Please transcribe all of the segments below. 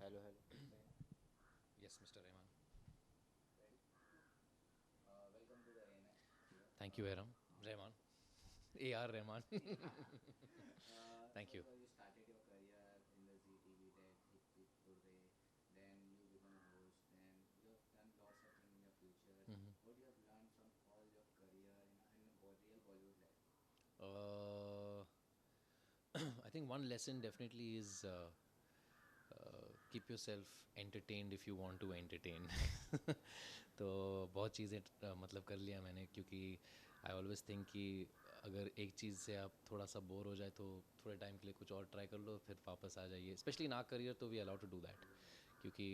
Hello, hello. Yes, Mr. Rahman. Welcome to the ANI. Thank you, Rahman. A.R. Rahman. Thank So you. you started your career in the ZTV, that hit Purve, then you become a host, then you have done lots of things in your future. Mhm. What you have learned from all your career in real Bollywood life? Uh, I think one lesson definitely is keep yourself entertained if you want to entertain. तो बहुत चीज़ें मतलब कर लिया मैंने क्योंकि I always think कि अगर एक चीज़ से आप थोड़ा सा बोर हो जाए तो थोड़े टाइम के लिए कुछ और ट्राई कर लो फिर वापस आ जाइए स्पेशली इन आर करियर तो we allow to do that क्योंकि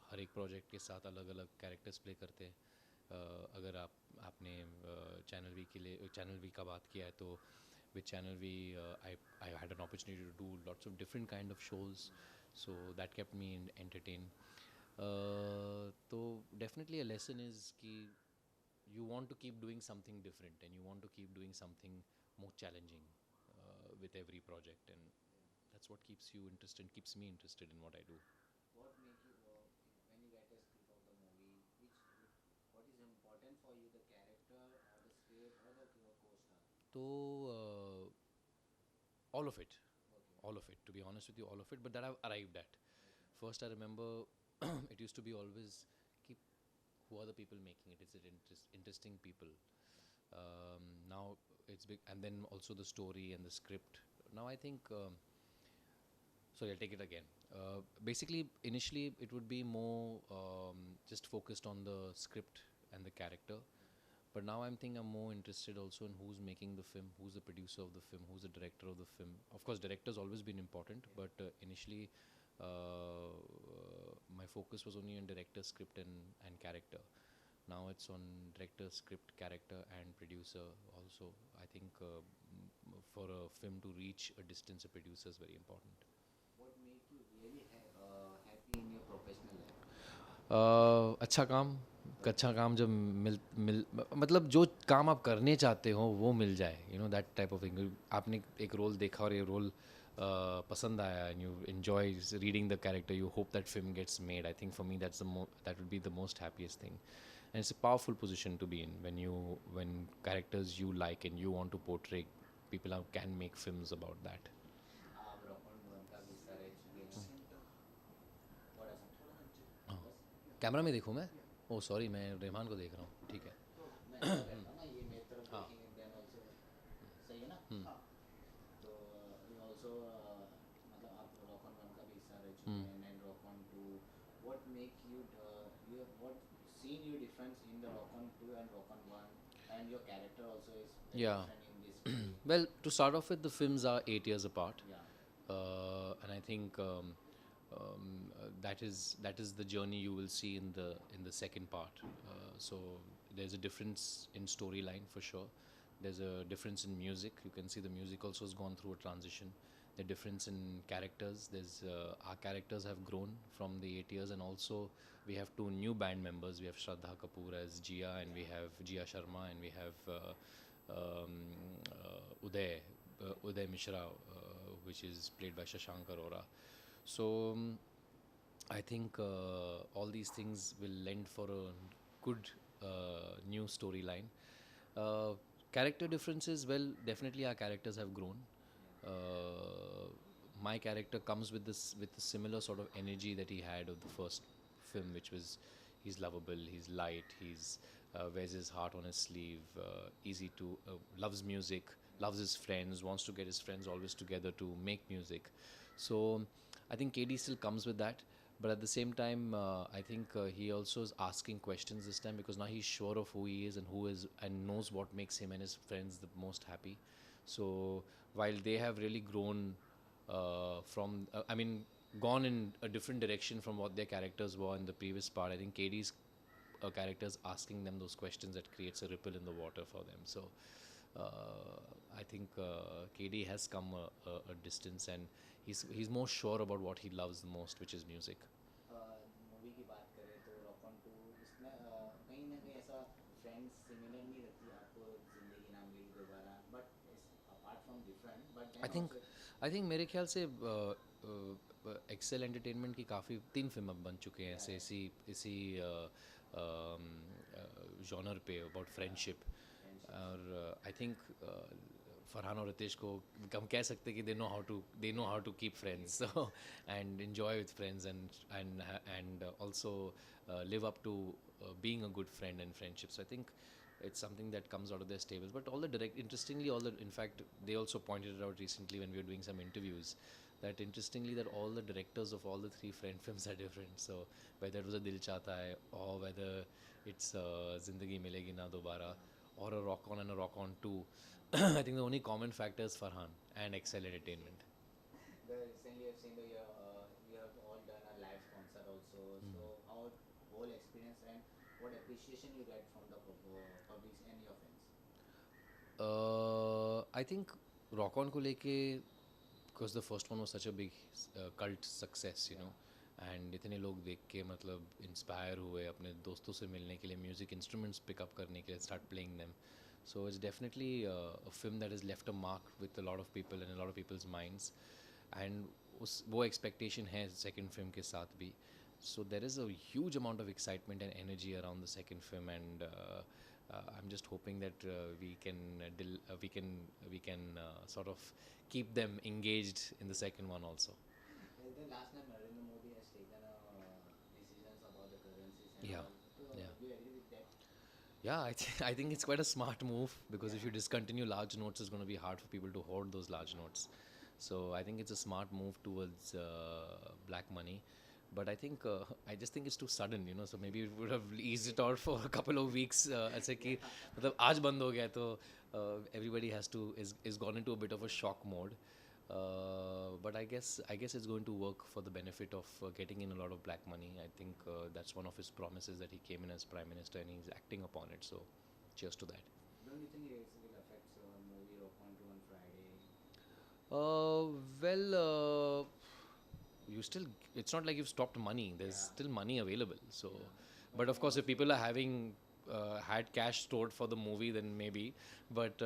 हर एक प्रोजेक्ट के साथ अलग अलग कैरेक्टर्स प्ले करते हैं अगर आपने चैनल वी के लिए चैनल वी का बात किया है तो with channel V, I had an opportunity to do lots of different kind of shows, so that kept me entertained. So definitely a lesson is कि you want to keep doing something different and you want to keep doing something more challenging with every project, and that's what keeps you interested, keeps me interested in what I do. What make you when you get a script of the movie? What is important for you, the character or the script or the co-star? So all of it, Okay. all of it. To be honest with you, all of it. But that I've arrived at. Okay. First, I remember it used to be always keep who are the people making it? Is it interesting people? Now it's big, and then also the story and the script. Now I think. Sorry, I'll take it again. Basically, initially it would be more just focused on the script and the character. But now I'm more interested also in who's making the film, who's the producer of the film, who's the director of the film. Of course, director's always been important, but initially my focus was only on director, script, and character. Now it's on director, script, character, and producer also. I think for a film to reach a distance, a producer is very important. What make you really happy in your professional life? अच्छा काम अच्छा काम जब मिल मिल मतलब जो काम आप करने चाहते हो वो मिल जाए दैट टाइप ऑफ थिंग आपने एक रोल देखा और ये रोल पसंद आया and you enjoy reading the character you hope that film gets made I think for me that would be the most happiest thing and it's a powerful position to be in when characters you like and you want to portray people can make films about that. आप रॉकन one का भी हिस्सा रह चुके हैं थोड़ा सा हाँ बस कैमरा में देखूँ मैं ओ सॉरी मैं रहमान को देख रहा हूँ ठीक है मैं ऐसा रहता हूँ ना ये मेरी तरफ हाँ देखेंगे देन ऑल्सो सही है ना हाँ तो ये ऑल्सो मतलब आप रॉकन वन का भी हिस्सा रह चुके हैं and Rock On two what make you you what seen you difference in the Rock On two and Rock On one and your character also is very Yeah. Different in this movie Well, to start off with, the films are 8 years apart, या and I think that is the journey you will see in the second part. So there's a difference in storyline for sure. There's a difference in music. You can see the music also has gone through a transition. The difference in characters. There's our characters have grown from the 8 years, and also we have two new band members. We have Shraddha Kapoor as Jia, and we have Jia Sharma, and we have Uday Mishra, which is played by Shashank Arora. So I think all these things will lend for a good new storyline. Uh, Character differences, well, definitely our characters have grown. My character comes with a similar sort of energy that he had of the first film, which was he's lovable, he's light, he's wears his heart on his sleeve, easy to loves music, loves his friends, wants to get his friends always together to make music. So I think KD still comes with that, but at the same time, I think he also is asking questions this time because now he's sure of who he is and knows what makes him and his friends the most happy. So while they have really grown I mean, gone in a different direction from what their characters were in the previous part. I think KD's characters asking them those questions that creates a ripple in the water for them. So I think KD has come a distance, and he's more sure about what he loves the most, which is music. Movie की बात करें तो रॉकन to इसमें कहीं ना कहीं ऐसा friends similar नहीं रहती आपको ज़िंदगी ना मिलेगी दोबारा but apart from different but I then think also I think मेरे ख्याल से एक्सेल एंटरटेनमेंट की काफ़ी 3 फिल्म अब बन चुके हैं ऐसे Yeah. इसी इसी जॉनर पे अबाउट फ्रेंडशिप Friendships. और आई थिंक फरहान और रितेश को हम कह सकते हैं कि they know how to keep friends and enjoy with friends and also live up to being a good friend and friendship. So I think it's something that comes out of their stables. But interestingly, in fact, they also pointed it out recently when we were doing some interviews. That interestingly, that all the directors of all the 3 friend films are different. So whether it was a Dil Chahta Hai or whether it's Zindagi Milegi Na Dobara or a Rock On and a Rock On 2, I think the only common factor is Farhan and Excel Entertainment. Recently I've seen that you have all done a live concert also. So how whole experience and what appreciation you get from the public and your fans? I think Rock On को लेके because the first one was such a big cult success, you know, and इतने लोग देख के मतलब inspire हुए अपने दोस्तों से मिलने के लिए म्यूज़िक इंस्ट्रूमेंट्स पिकअप करने के लिए start playing them. So it's definitely a film that has left a mark with a lot of people and a lot of people's minds. And वो expectation है second film के साथ भी. So there is a huge amount of excitement and energy around the second film, and I'm just hoping that we can sort of keep them engaged in the second one also. The last time Narendra Modi has taken decisions about the currencies and Yeah, all. So yeah. do you agree with that? Yeah, I think it's quite a smart move because if Yeah. you discontinue large notes, it's going to be hard for people to hoard those large notes. So I think it's a smart move towards black money. But I think I just think it's too sudden, you know. So maybe it would have eased it out for a couple of weeks. ऐसे कि मतलब आज बंद हो गया तो everybody is gone into a bit of a shock mode. But I guess it's going to work for the benefit of getting in a lot of black money. I think that's one of his promises that he came in as prime minister and he's acting upon it. So, cheers to that. Don't you think it will affect movie Rock On 2 on Friday? Well, you still it's not like you've stopped money. There's Yeah. still money available. So, Yeah. but of course, if people are having had cash stored for the movie, then maybe. But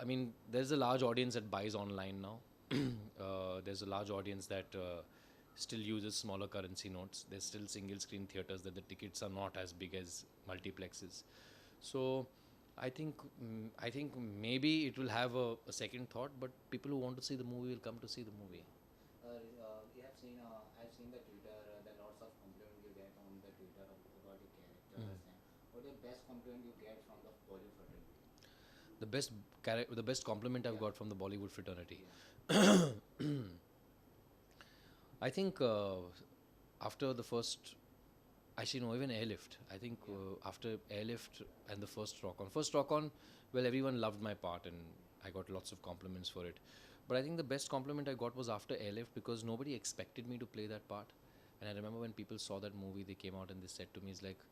I mean, there's a large audience that buys online now. There's a large audience that still uses smaller currency notes. There's still single screen theaters that the tickets are not as big as multiplexes. So I think maybe it will have a second thought, but people who want to see the movie will come to see the movie. You have seen, I've seen the Twitter, the lots of compliment you get on the Twitter about the characters, and what the best compliment you get from the Bollywood fraternity? The best compliment I've Yeah. got from the Bollywood fraternity. Yeah. I think after the first, actually no, even Airlift. I think after Airlift and the first Rock On, well, everyone loved my part and I got lots of compliments for it. But I think the best compliment I got was after Airlift because nobody expected me to play that part. And I remember when people saw that movie, they came out and they said to me, "It's like,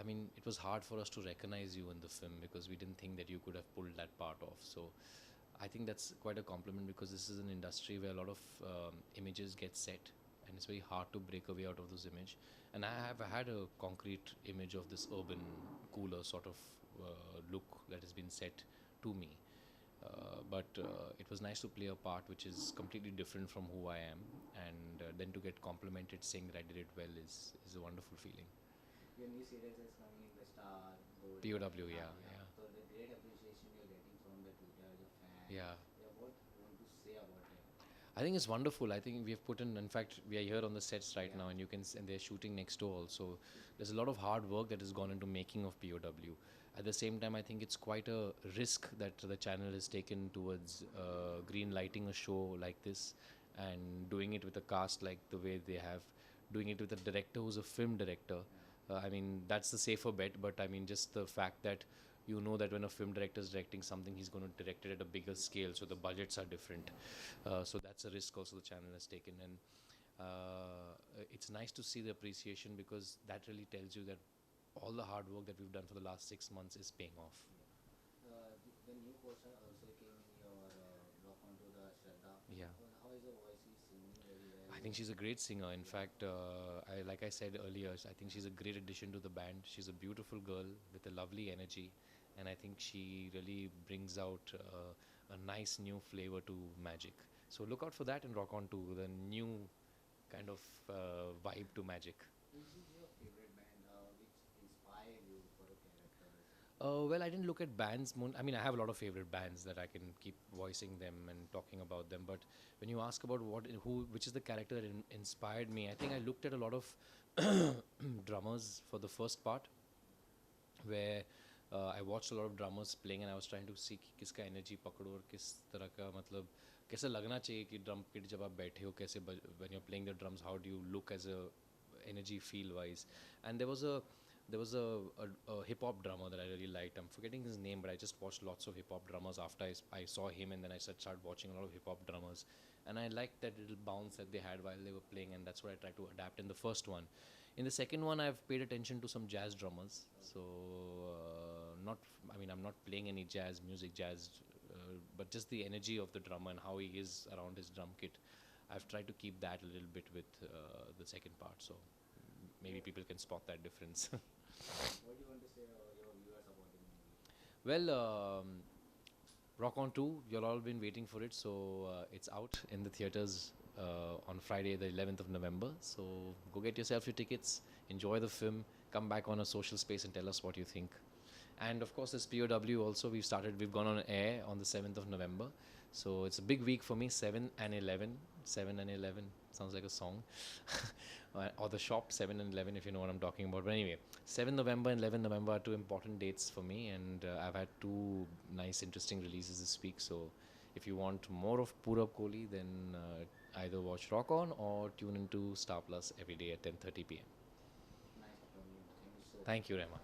I mean, it was hard for us to recognize you in the film because we didn't think that you could have pulled that part off." So I think that's quite a compliment because this is an industry where a lot of images get set and it's very hard to break away out of those images. And I have had a concrete image of this urban, cooler sort of look that has been set to me. But it was nice to play a part which is completely different from who I am, and then to get complimented saying that I did it well is a wonderful feeling. Your new series is coming in the Star Gold. POW, yeah, yeah. So the great appreciation you're getting from the Twitter, the fans. Yeah. Yeah, what you want to say about it? I think it's wonderful. I think we have put in fact, we are here on the sets right Yeah. now, and and they're shooting next door also. There's a lot of hard work that has gone into making of POW. At the same time, I think it's quite a risk that the channel has taken towards green lighting a show like this and doing it with a cast like the way they have, doing it with a director who's a film director. I mean, that's the safer bet, but I mean, just the fact that you know that when a film director is directing something, he's going to direct it at a bigger scale, so the budgets are different. So that's a risk also the channel has taken, and it's nice to see the appreciation because that really tells you that all the hard work that we've done for the last 6 months is paying off. The new poster also came in your Rock onto the Shraddha. Yeah. How is the voice? He's singing very well. I think she's a great singer. In fact, like I said earlier, I think she's a great addition to the band. She's a beautiful girl with a lovely energy, and I think she really brings out a nice new flavor to magic. So look out for that in Rock On 2, the new kind of vibe to magic. Which is your favorite band? Which inspired you for the characters? Well, I didn't look at bands. I mean, I have a lot of favorite bands that I can keep voicing them and talking about them. But when you ask about which is the character that inspired me, I think I looked at a lot of drummers for the first part, where I watched a lot of drummers playing, and I was trying to see कि किसका energy पकड़ो और किस तरह का मतलब कैसे लगना चाहिए कि drum kit जब आप बैठे हो कैसे when you're playing the drums, how do you look as a energy feel wise. And there was a hip hop drummer that I really liked. I'm forgetting his name, but I just watched lots of hip hop drummers after I saw him, and then I started watching a lot of hip hop drummers, and I liked that little bounce that they had while they were playing, and that's what I tried to adapt in the first one. In the second one, I've paid attention to some jazz drummers. So, I mean, I'm not playing any jazz music, but just the energy of the drummer and how he is around his drum kit. I've tried to keep that a little bit with the second part. So maybe people can spot that difference. What do you want to say your viewers about the movie? Well, Rock On 2, you've all been waiting for it, so it's out in the theaters on Friday, the 11th of November. So go get yourself your tickets, enjoy the film, come back on a social space and tell us what you think. And of course, this POW also, we've gone on air on the 7th of November. So it's a big week for me, 7 and 11. 7 and 11 sounds like a song. Or the shop, 7 and 11, if you know what I'm talking about. But anyway, 7 November and 11 November are two important dates for me, and I've had two nice, interesting releases this week. So if you want more of Purab Kohli, then either watch Rock On or tune into Star Plus every day at 10:30 p.m. Nice from you. Thank you so much. Thank you, Rema.